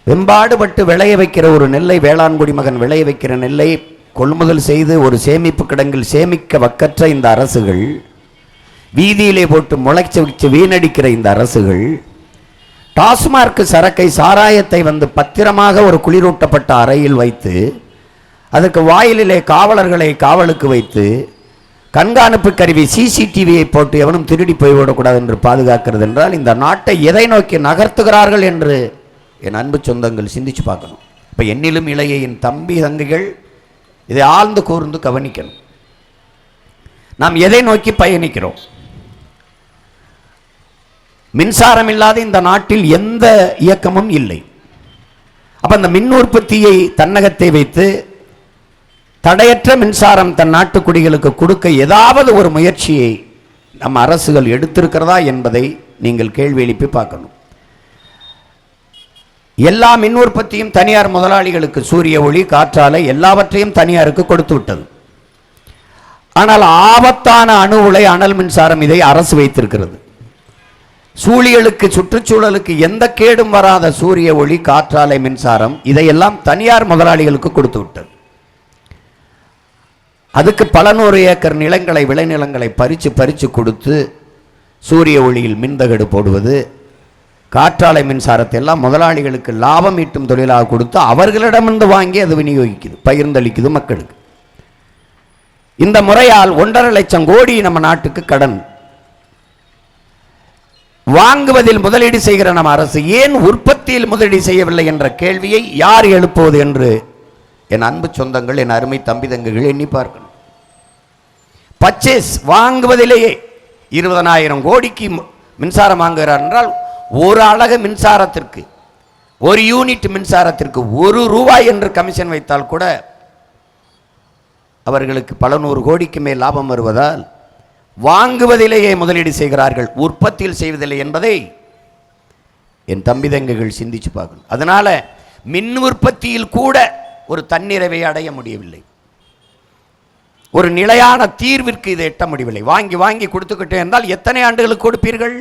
வெம்பாடுபட்டு விளைய வைக்கிற ஒரு நெல்லை, வேளாண்குடி மகன் விளைய வைக்கிற நெல்லை கொள்முதல் செய்து ஒரு சேமிப்பு கிடங்கில் சேமிக்க வக்கற்ற இந்த அரசுகள், வீதியிலே போட்டு முளைச்சு வச்சு வீணடிக்கிற இந்த அரசுகள், டாஸ்மார்க் சரக்கை, சாராயத்தை வந்து பத்திரமாக ஒரு குளிரூட்டப்பட்ட அறையில் வைத்து அதற்கு வாயிலிலே காவலர்களை காவலுக்கு வைத்து கண்காணிப்பு கருவி சிசிடிவியை போட்டு எவனும் திருடி போய்விடக்கூடாது என்று பாதுகாக்கிறது என்றால் இந்த நாட்டை எதை நோக்கி நகர்த்துகிறார்கள் என்று என் அன்பு சொந்தங்கள் சிந்திச்சு பார்க்கணும். இப்போ என்னிலும் இளைய என் தம்பி தங்கைகள் இதை ஆழ்ந்து கூர்ந்து கவனிக்கணும். நாம் எதை நோக்கி பயணிக்கிறோம்? மின்சாரம் இல்லாத இந்த நாட்டில் எந்த இயக்கமும் இல்லை. அப்ப அந்த மின் உற்பத்தியை தன்னகத்தை வைத்து தடையற்ற மின்சாரம் தன் நாட்டு குடிகளுக்கு கொடுக்க ஏதாவது ஒரு முயற்சியை நம் அரசுகள் எடுத்திருக்கிறதா என்பதை நீங்கள் கேள்வி எழுப்பி பார்க்கணும். எல்லா மின் உற்பத்தியும் தனியார் முதலாளிகளுக்கு, சூரிய ஒளி, காற்றாலை எல்லாவற்றையும் தனியாருக்கு கொடுத்து விட்டது. ஆனால் ஆபத்தான அணு உலை, அனல் மின்சாரம் இதை அரசு வைத்திருக்கிறது. சூழியலுக்கு, சுற்றுச்சூழலுக்கு எந்த கேடும் வராத சூரிய ஒளி, காற்றாலை மின்சாரம் இதையெல்லாம் தனியார் முதலாளிகளுக்கு கொடுத்து விட்டது. அதுக்கு பல நூறு ஏக்கர் நிலங்களை, விளைநிலங்களை பறித்து கொடுத்து சூரிய ஒளியில் மின்தகடு போடுவது, காற்றாலை மின்சாரத்தை எல்லாம் முதலாளிகளுக்கு லாபம் ஈட்டும் தொழிலாக கொடுத்து அவர்களிடமிருந்து வாங்கி அது விநியோகிக்குது, பகிர்ந்தளிக்குது மக்களுக்கு. இந்த முறையால் 1.5 லட்சம் கோடி நம்ம நாட்டுக்கு கடன். வாங்குவதில் முதலீடு செய்கிற நம்ம அரசு ஏன் உற்பத்தியில் முதலீடு செய்யவில்லை என்ற கேள்வியை யார் எழுப்புவது என்று என் அன்பு சொந்தங்கள், என் அருமை தம்பி தங்கைகள் எண்ணி பார்க்கணும். பர்ச்சேஸ், வாங்குவதிலேயே 20,000 கோடிக்கு மின்சாரம் வாங்குகிறார் என்றால் ஒரு அலகு மின்சாரத்திற்கு, ஒரு யூனிட் மின்சாரத்திற்கு 1 ரூபாய் என்று கமிஷன் வைத்தால் கூட அவர்களுக்கு பல நூறு கோடிக்கு மேல் லாபம் வருவதால் வாங்குவதிலேயே முதலீடு செய்கிறார்கள், உற்பத்தியில் செய்வதில்லை என்பதை என் தம்பி தங்கைகள் சிந்திச்சு பார்க்கணும். அதனால மின் உற்பத்தியில் கூட ஒரு தன்னிறைவை அடைய முடியவில்லை, ஒரு நிலையான தீர்விற்கு இதை எட்ட முடியவில்லை. வாங்கி கொடுத்துக்கிட்டே இருந்தால் எத்தனை ஆண்டுகளுக்கு கொடுப்பீர்கள்?